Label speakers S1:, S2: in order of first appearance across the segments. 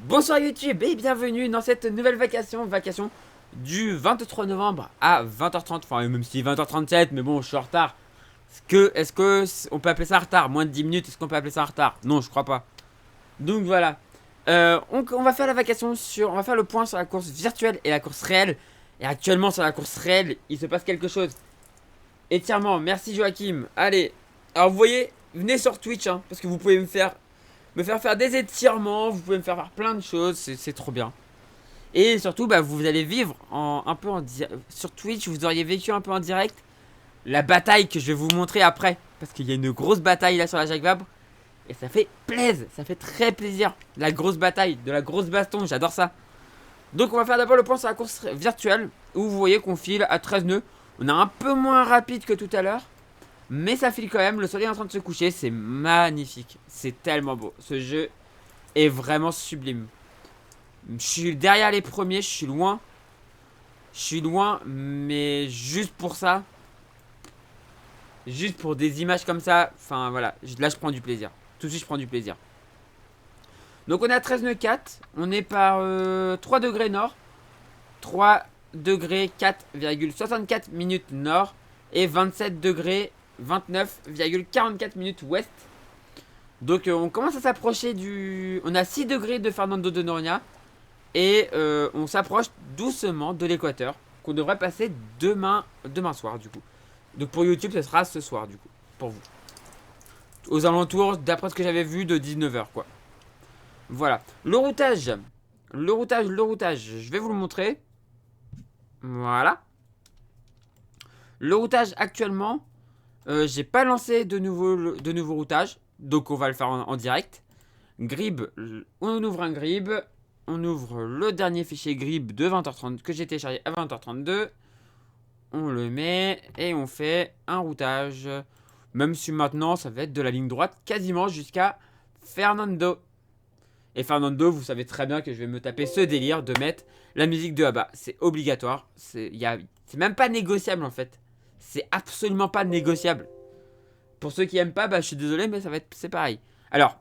S1: Bonsoir YouTube et bienvenue dans cette nouvelle vacation du 23 novembre à 20h30, enfin même si 20h37, mais bon je suis en retard. Est-ce que on peut appeler ça un retard? Moins de 10 minutes, est-ce qu'on peut appeler ça un retard? Non, je crois pas. Donc voilà. On va faire la vacation sur, on va faire le point sur la course virtuelle et la course réelle. Et actuellement sur la course réelle, il se passe quelque chose. Étirement, merci Joachim. Allez, alors vous voyez, venez sur Twitch, hein, parce que vous pouvez me faire faire des étirements, vous pouvez me faire plein de choses, c'est trop bien. Et surtout, bah, vous allez vivre un peu sur Twitch, vous auriez vécu un peu en direct la bataille que je vais vous montrer après. Parce qu'il y a une grosse bataille là sur la Jacques Vabre. Et ça fait plaisir, ça fait très plaisir. La grosse bataille, de la grosse baston, j'adore ça. Donc on va faire d'abord le point sur la course virtuelle. Où vous voyez qu'on file à 13 nœuds. On est un peu moins rapide que tout à l'heure. Mais ça file quand même, le soleil est en train de se coucher, c'est magnifique. C'est tellement beau, ce jeu est vraiment sublime. Je suis derrière les premiers, je suis loin. Je suis loin, mais juste pour ça. Juste pour des images comme ça. Enfin voilà, là je prends du plaisir. Tout de suite je prends du plaisir. Donc on est à 13 nœuds 4. On est par 3 degrés nord. 3 degrés 4,64 minutes nord. Et 27 degrés 29,44 minutes ouest. Donc on commence à s'approcher du... On a 6 degrés de Fernando de Noronha. Et on s'approche doucement de l'équateur, qu'on devrait passer demain soir du coup. Donc pour YouTube, ce sera ce soir du coup, pour vous. Aux alentours, d'après ce que j'avais vu, de 19h quoi. Voilà. Le routage. Je vais vous le montrer. Voilà. Le routage actuellement, j'ai pas lancé de nouveau routage. Donc on va le faire en direct. Grib, on ouvre un grib. On ouvre le dernier fichier grib de 20h30 que j'ai téléchargé à 20h32. On le met et on fait un routage. Même si maintenant ça va être de la ligne droite quasiment jusqu'à Fernando. Et Fernando, vous savez très bien que je vais me taper ce délire de mettre la musique de Abba. C'est obligatoire. C'est même pas négociable en fait. C'est absolument pas négociable. Pour ceux qui aiment pas, bah je suis désolé, mais c'est pareil. Alors,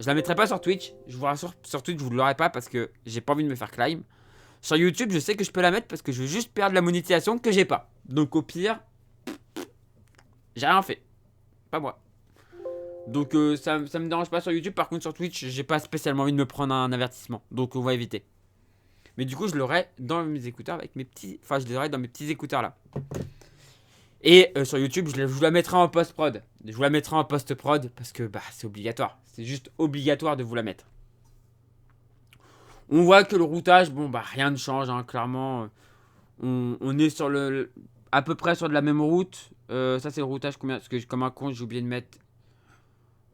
S1: je la mettrai pas sur Twitch. Je vous rassure, sur Twitch, vous ne l'aurez pas parce que j'ai pas envie de me faire climb. Sur YouTube, je sais que je peux la mettre parce que je veux juste perdre la monétisation que j'ai pas. Donc au pire, j'ai rien fait. Pas moi. Donc ça me dérange pas sur YouTube. Par contre, sur Twitch, j'ai pas spécialement envie de me prendre un avertissement. Donc on va éviter. Mais du coup, je l'aurai dans mes écouteurs avec mes petits. Enfin, je l'aurai dans mes petits écouteurs là. Et sur YouTube, je vous la mettrai en post-prod. Je vous la mettrai en post-prod parce que bah, c'est obligatoire. C'est juste obligatoire de vous la mettre. On voit que le routage, bon bah rien ne change, hein, clairement. On est sur à peu près sur de la même route. Ça c'est le routage combien? Parce que comme un con, j'ai oublié de mettre.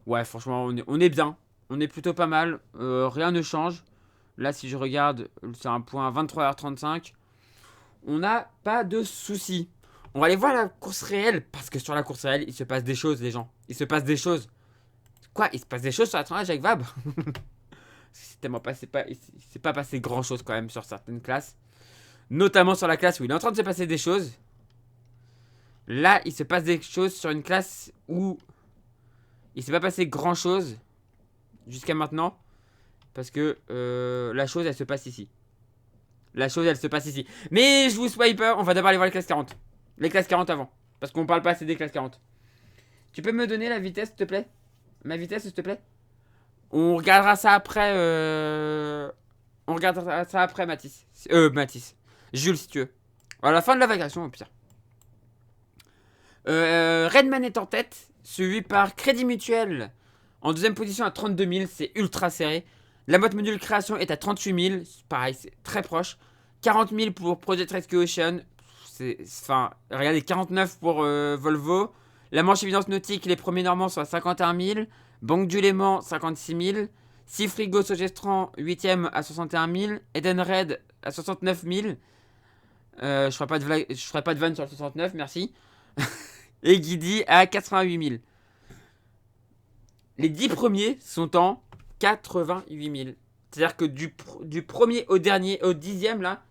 S1: Ouais, franchement, on est bien. On est plutôt pas mal. Rien ne change. Là, si je regarde, c'est un point à 23h35. On n'a pas de soucis. On va aller voir la course réelle. Parce que sur la course réelle, il se passe des choses, les gens. Il se passe des choses. Quoi? Il se passe des choses sur la tournage avec Vab? C'est tellement passé pas, il s'est pas passé grand chose quand même sur certaines classes. Notamment sur la classe où il est en train de se passer des choses. Là, il se passe des choses sur une classe où il s'est pas passé grand chose jusqu'à maintenant. Parce que la chose, elle se passe ici. La chose, elle se passe ici. Mais je vous swipe, on va d'abord aller voir les classes 40. Les classes 40 avant. Parce qu'on parle pas assez des classes 40. Tu peux me donner la vitesse, s'il te plaît? Ma vitesse, s'il te plaît? On regardera ça après. On regardera ça après, Mathis. Mathis. Jules, si tu veux. À la fin de la vacation, au pire. Redman est en tête, suivi par Crédit Mutuel. En deuxième position à 32 000, c'est ultra serré. La boîte module création est à 38 000, pareil, c'est très proche. 40 000 pour Project Rescue Ocean. Enfin, regardez, 49 pour Volvo. La manche évidence nautique, les premiers normands sont à 51 000. Banque du Léman, 56 000. Sifrigo Sogestran, 8ème à 61 000. Edenred à 69 000. Je ferai pas de vanne sur le 69, merci. Et Guidi à 88 000. Les 10 premiers sont en 88 000. C'est-à-dire que du premier au dernier, au 10ème là,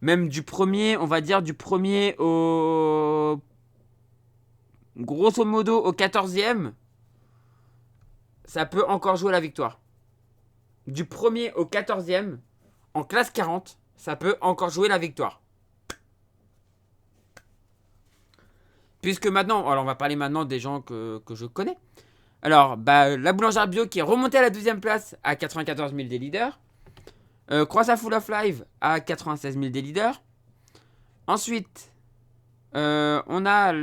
S1: même du premier, on va dire du premier au... grosso modo au 14ème, ça peut encore jouer à la victoire. du 1er au 14e, en classe 40, ça peut encore jouer la victoire. Puisque maintenant, alors on va parler maintenant des gens que je connais. Alors, la boulangère bio qui est remontée à la 12e place à 94 000 des leaders. Croissant Full of Life à 96 000 des leaders. Ensuite, on a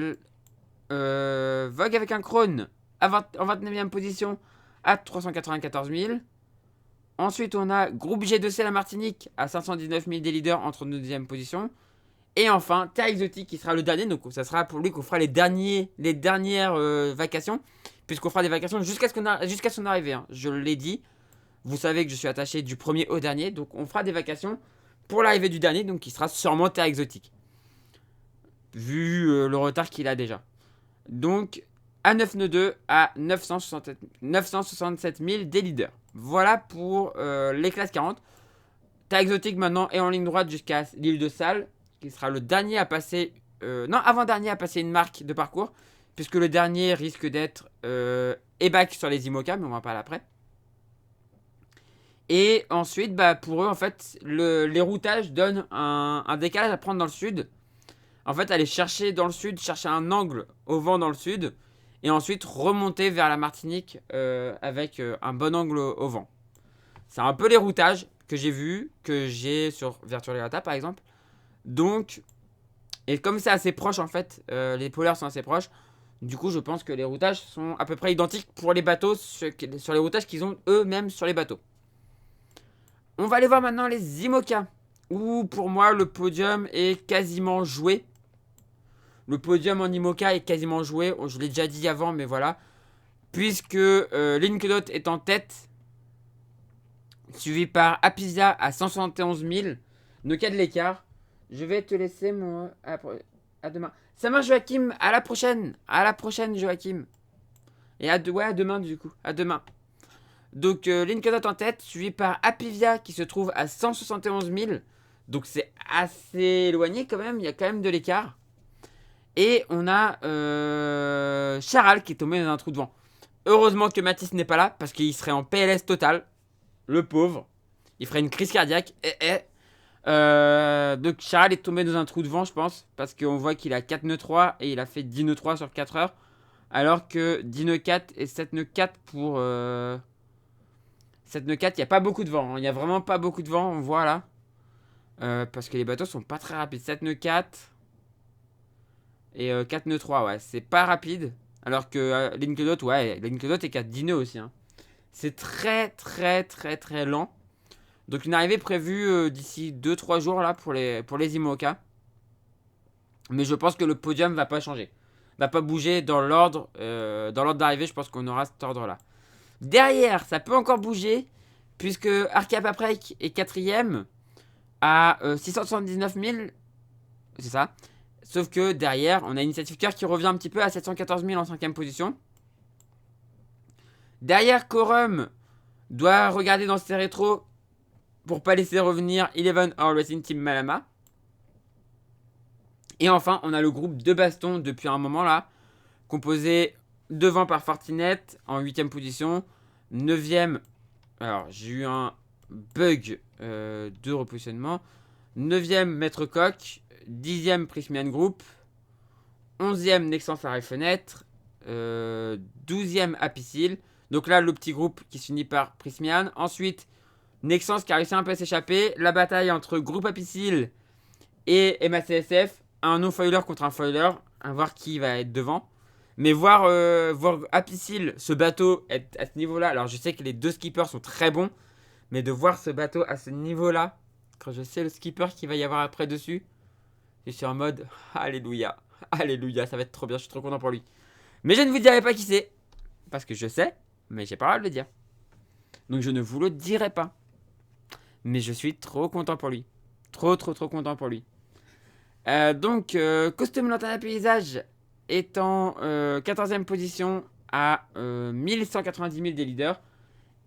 S1: Vogue avec un Krone en 29e position à 394 000. Ensuite, on a Groupe G2C la Martinique à 519 000 des leaders en 32e position. Et enfin, Terre Exotique qui sera le dernier. Donc, ça sera pour lui qu'on fera les dernières vacations. Puisqu'on fera des vacations jusqu'à son arrivée. Hein. Je l'ai dit. Vous savez que je suis attaché du premier au dernier. Donc, on fera des vacations pour l'arrivée du dernier. Donc, qui sera sûrement Terre Exotique. Vu le retard qu'il a déjà. Donc, à 992 à 967 000 des leaders. Voilà pour les classes 40. Terre Exotique maintenant est en ligne droite jusqu'à l'île de Salles, qui sera le dernier à passer. Avant-dernier à passer une marque de parcours. Puisque le dernier risque d'être Ebac sur les IMOCA, mais on va en parler après. Et ensuite, pour eux, en fait, les routages donnent un décalage à prendre dans le sud. En fait, aller chercher dans le sud, chercher un angle au vent dans le sud. Et ensuite remonter vers la Martinique avec un bon angle au vent. C'est un peu les routages que j'ai vus, que j'ai sur Virtual Regatta par exemple. Donc, et comme c'est assez proche en fait, les polaires sont assez proches. Du coup, je pense que les routages sont à peu près identiques pour les bateaux sur les routages qu'ils ont eux-mêmes sur les bateaux. On va aller voir maintenant les IMOCA, où pour moi le podium est quasiment joué. Le podium en IMOCA est quasiment joué. Je l'ai déjà dit avant, mais voilà. Puisque Linkedot est en tête, suivi par Apizia à 171 000. Ne cas de l'écart. Je vais te laisser moi. À demain. Ça marche, Joachim. À la prochaine. À la prochaine, Joachim. Et à demain, du coup. À demain. Donc, Linkedot en tête, suivi par Apivia qui se trouve à 171 000. Donc, c'est assez éloigné quand même. Il y a quand même de l'écart. Et on a Charal qui est tombé dans un trou de vent. Heureusement que Mathis n'est pas là parce qu'il serait en PLS total. Le pauvre. Il ferait une crise cardiaque. Donc Charal est tombé dans un trou de vent, je pense. Parce qu'on voit qu'il a 4 nœuds 3 et il a fait 10 nœuds 3 sur 4 heures. Alors que 10 nœuds 4 et 7 nœuds 4 pour 7 nœuds 4, il n'y a pas beaucoup de vent. Il n'y a vraiment pas beaucoup de vent, on voit là. Parce que les bateaux sont pas très rapides. 7 nœuds 4. Et 4 nœuds 3, ouais, c'est pas rapide. Alors que Linkedot, ouais, Linkedot est qu'à 10 nœuds aussi. Hein. C'est très lent. Donc une arrivée prévue d'ici 2-3 jours là pour les IMOCA. Mais je pense que le podium va pas changer. Va pas bouger dans l'ordre d'arrivée, je pense qu'on aura cet ordre là. Derrière, ça peut encore bouger. Puisque Arca Paprec est 4ème à 679 000. C'est ça. Sauf que derrière, on a Initiative Cœur qui revient un petit peu à 714 000 en 5ème position. Derrière, Quorum doit regarder dans ses rétros pour pas laisser revenir Eleven or Racing Team Malama. Et enfin, on a le groupe de baston depuis un moment là, composé devant par Fortinet en 8ème position. 9ème, alors j'ai eu un bug de repositionnement. 9ème, Maître Coq. 10ème Prismian Group, 11ème Nexans Arrêt Fenêtre, 12ème Apicil. Donc là, le petit groupe qui se finit par Prismian. Ensuite, Nexans qui a réussi un peu à s'échapper. La bataille entre Groupe Apicil et MACSF. Un non-foiler contre un foiler. À voir qui va être devant. Mais voir Apicil, ce bateau, être à ce niveau-là. Alors, je sais que les deux skippers sont très bons. Mais de voir ce bateau à ce niveau-là, quand je sais le skipper qu'il va y avoir après dessus, je suis en mode alléluia, alléluia, ça va être trop bien, je suis trop content pour lui. Mais je ne vous dirai pas qui c'est, parce que je sais, mais j'ai pas le droit de le dire. Donc je ne vous le dirai pas. Mais je suis trop content pour lui. Trop content pour lui. Costume Lanterne à paysage est en 14ème position à 1190 000 des leaders.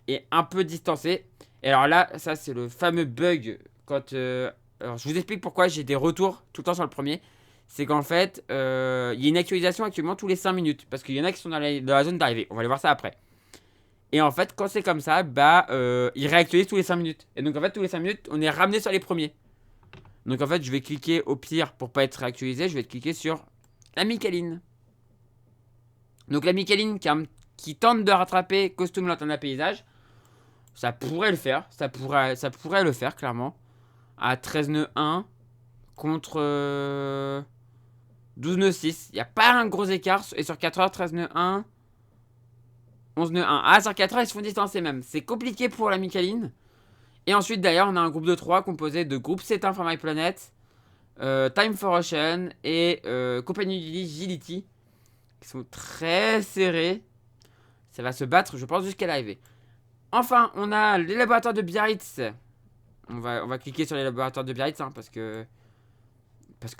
S1: Et un peu distancé. Et alors là, ça c'est le fameux bug quand... alors je vous explique pourquoi j'ai des retours tout le temps sur le premier. C'est qu'en fait, il y a une actualisation actuellement tous les 5 minutes. Parce qu'il y en a qui sont dans la zone d'arrivée. On va aller voir ça après. Et en fait, quand c'est comme ça, bah, il réactualise tous les 5 minutes. Et donc, en fait, tous les 5 minutes, on est ramené sur les premiers. Donc, en fait, je vais cliquer au pire pour pas être réactualisé. Je vais cliquer sur la Micaline. Donc, la Micaline qui tente de rattraper Costume Lanterne à paysage. Ça pourrait le faire. Ça pourrait le faire, clairement. À 13 nœuds 1 contre 12 nœuds 6. Il n'y a pas un gros écart. Et sur 4 heures, 13 nœuds 1. 11 nœuds 1. Ah, sur 4 heures, ils se font distancer même. C'est compliqué pour la Micaline. Et ensuite, d'ailleurs, on a un groupe de 3 composé de groupe C1 for My Planet, Time for Ocean et Compagnie du Agility, qui sont très serrés. Ça va se battre, je pense, jusqu'à l'arrivée. Enfin, on a les laboratoires de Biarritz. On va cliquer sur les laboratoires de Biarritz, hein, parce que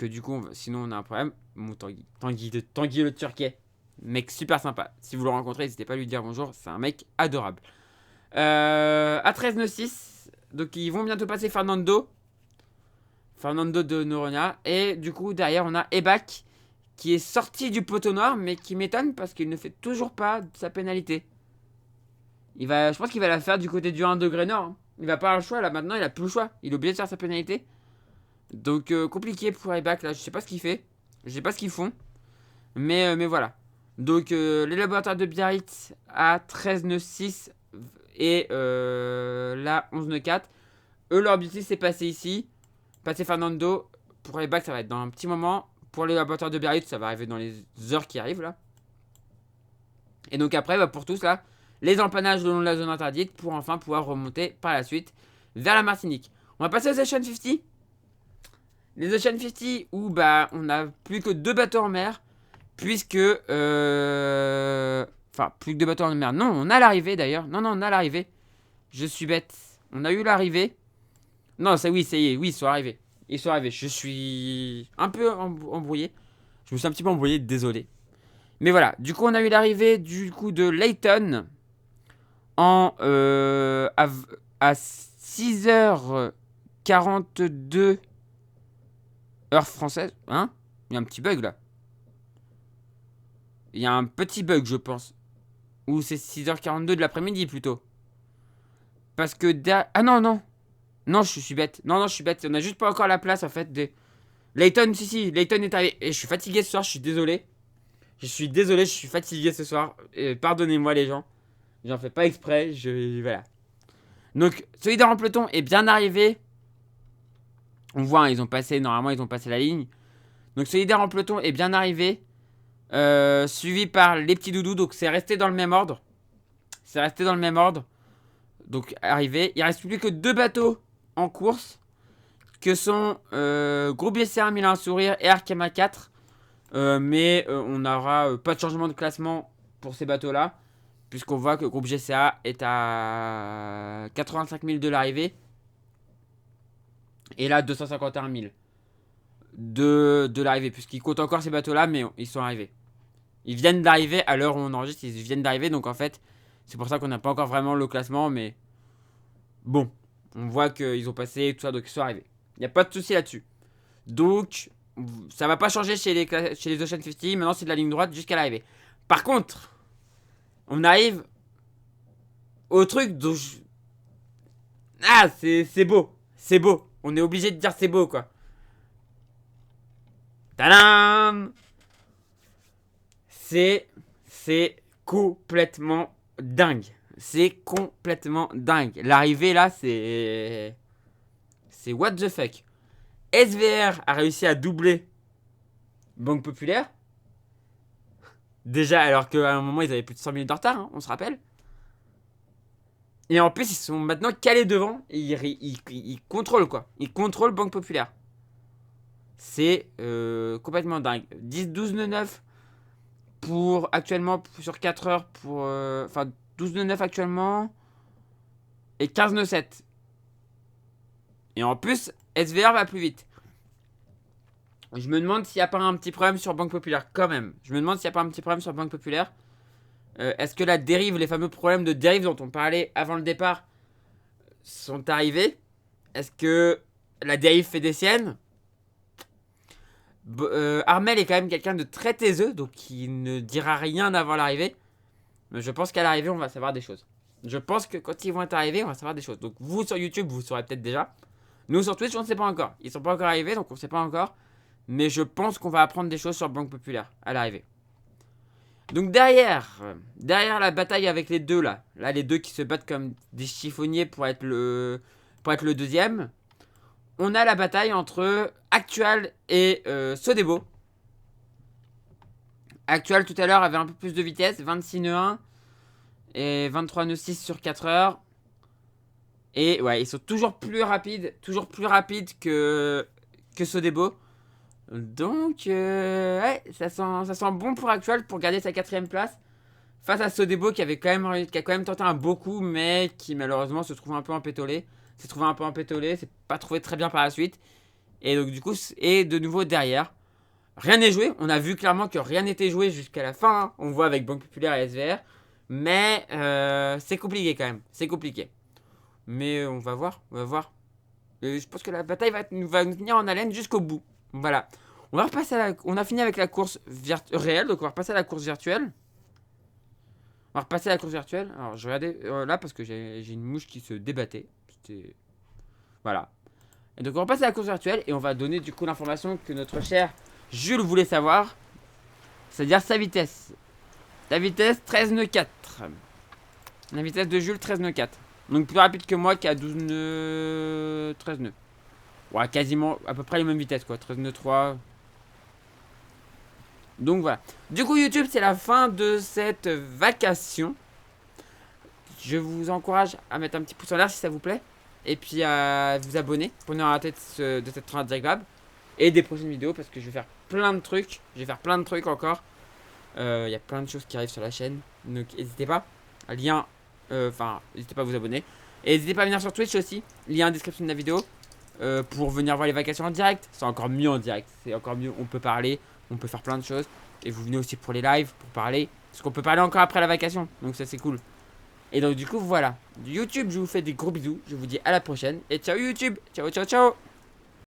S1: du coup, sinon on a un problème. Mon Tanguy le Turquet. Mec super sympa. Si vous le rencontrez, n'hésitez pas à lui dire bonjour. C'est un mec adorable. À 13,96. Donc ils vont bientôt passer Fernando de Noronha. Et du coup, derrière, on a Ebac qui est sorti du poteau noir, mais qui m'étonne parce qu'il ne fait toujours pas sa pénalité. Je pense qu'il va la faire du côté du 1 degré nord. Hein. Il va pas avoir le choix là maintenant, il a plus le choix. Il est obligé de faire sa pénalité. Donc compliqué pour Ebac là, je sais pas ce qu'il fait. Je sais pas ce qu'ils font. Mais voilà. Donc les laboratoires de Biarritz à 13 nœuds 6 et là 11 nœuds 4. Eux leur objectif c'est passer ici. Passer Fernando. Pour Ebac ça va être dans un petit moment. Pour les laboratoires de Biarritz ça va arriver dans les heures qui arrivent là. Et donc après bah, pour tous là. Les empannages le long de la zone interdite pour enfin pouvoir remonter par la suite vers la Martinique. On va passer aux Ocean 50. Les Ocean 50 où bah on a plus que 2 bateaux en mer. Puisque enfin plus que 2 bateaux en mer. Non, on a l'arrivée d'ailleurs. Non, on a l'arrivée. Je suis bête. On a eu l'arrivée. Non, ça oui, ça y est. Oui, ils sont arrivés. Ils sont arrivés. Je suis un peu embrouillé. Je me suis un petit peu embrouillé, désolé. Mais voilà, du coup on a eu l'arrivée du coup de Layton à 6h42 heure française. Hein? Il y a un petit bug là. Il y a un petit bug je pense. Ou c'est 6h42 de l'après-midi plutôt. Parce que... Ah non. Non, je suis bête. Non, je suis bête. On a juste pas encore la place en fait de... Layton, si, Layton est arrivé. Et je suis fatigué ce soir, je suis désolé. Je suis fatigué ce soir. Pardonnez-moi les gens. J'en fais pas exprès. Voilà. Donc, Solidaire en peloton est bien arrivé. On voit, hein, normalement, ils ont passé la ligne. Donc, Solidaire en peloton est bien arrivé. Suivi par les petits doudous. Donc, c'est resté dans le même ordre. Donc, arrivé. Il reste plus que 2 bateaux en course. Que sont Groupe BCA Milan Sourire et Arkema 4. Mais on n'aura pas de changement de classement pour ces bateaux-là. Puisqu'on voit que le groupe GCA est à 85 000 de l'arrivée. Et là, 251 000 de l'arrivée. Puisqu'ils comptent encore ces bateaux-là, mais ils sont arrivés. Ils viennent d'arriver à l'heure où on enregistre. Ils viennent d'arriver. Donc en fait, c'est pour ça qu'on n'a pas encore vraiment le classement. Mais bon, on voit qu'ils ont passé tout ça. Donc ils sont arrivés. Il n'y a pas de souci là-dessus. Donc, ça va pas changer chez les Ocean 50. Maintenant, c'est de la ligne droite jusqu'à l'arrivée. Par contre... On arrive au truc dont je... Ah, c'est beau. C'est beau. On est obligé de dire c'est beau, quoi. Tadam! C'est complètement dingue. C'est complètement dingue. L'arrivée, là, c'est what the fuck. SVR a réussi à doubler Banque Populaire. Déjà, alors qu'à un moment, ils avaient plus de 100 minutes de retard, hein, on se rappelle. Et en plus, ils sont maintenant calés devant. Et ils contrôlent, quoi. Ils contrôlent Banque Populaire. C'est complètement dingue. 12 nœuds 9 pour actuellement sur 4 heures. Enfin, 12 nœuds 9 actuellement. Et 15 nœuds 7. Et en plus, SVR va plus vite. Je me demande s'il n'y a pas un petit problème sur Banque Populaire, quand même. Est-ce que la dérive, les fameux problèmes de dérive dont on parlait avant le départ, sont arrivés? Est-ce que la dérive fait des siennes? Armel est quand même quelqu'un de très taiseux, donc il ne dira rien avant l'arrivée. Mais je pense qu'à l'arrivée, on va savoir des choses. Je pense que quand ils vont être arrivés, on va savoir des choses. Donc vous sur YouTube, vous saurez peut-être déjà. Nous sur Twitch, on ne sait pas encore. Ils sont pas encore arrivés, donc on ne sait pas encore. Mais je pense qu'on va apprendre des choses sur Banque Populaire à l'arrivée. Donc derrière la bataille avec les deux là, les deux qui se battent comme des chiffonniers pour être le deuxième, on a la bataille entre Actual et Sodebo. Actual tout à l'heure avait un peu plus de vitesse, 26 nœuds 1 et 23 nœuds 6 sur 4 heures. Et ouais, ils sont toujours plus rapides que Sodebo. Donc, ouais, ça sent bon pour Actual pour garder sa 4ème place. Face à Sodebo qui a quand même tenté un beau coup, mais qui malheureusement se trouve un peu empétolé. S'est pas trouvé très bien par la suite. Et donc du coup, et de nouveau derrière. Rien n'est joué, on a vu clairement que rien n'était joué jusqu'à la fin. Hein. On voit avec Banque Populaire et SVR. Mais c'est compliqué quand même, c'est compliqué. Mais on va voir. Je pense que la bataille va nous tenir en haleine jusqu'au bout. Voilà. On a fini avec la course réelle, donc on va repasser à la course virtuelle. Alors je regardais là parce que j'ai une mouche qui se débattait. Voilà. Et donc on va passer à la course virtuelle et on va donner du coup l'information que notre cher Jules voulait savoir. C'est-à-dire sa vitesse. La vitesse 13 nœuds 4. La vitesse de Jules 13 nœuds 4. Donc plus rapide que moi qui a 12 nœuds... 13 nœuds. Ouais, quasiment à peu près les mêmes vitesses quoi. 13 nœuds 3. Donc voilà. Du coup YouTube c'est la fin de cette vacation. Je vous encourage à mettre un petit pouce en l'air si ça vous plaît. Et puis à vous abonner pour ne rater de cette trame agréable. Et des prochaines vidéos parce que je vais faire plein de trucs. Encore. Il y a plein de choses qui arrivent sur la chaîne. Donc n'hésitez pas. N'hésitez pas à vous abonner. Et n'hésitez pas à venir sur Twitch aussi. Lien en description de la vidéo. Pour venir voir les vacations en direct. C'est encore mieux en direct. C'est encore mieux. On peut parler. On peut faire plein de choses. Et vous venez aussi pour les lives. Pour parler. Parce qu'on peut parler encore après la vacation. Donc ça c'est cool. Et donc du coup voilà. YouTube je vous fais des gros bisous. Je vous dis à la prochaine. Et ciao YouTube. Ciao ciao ciao.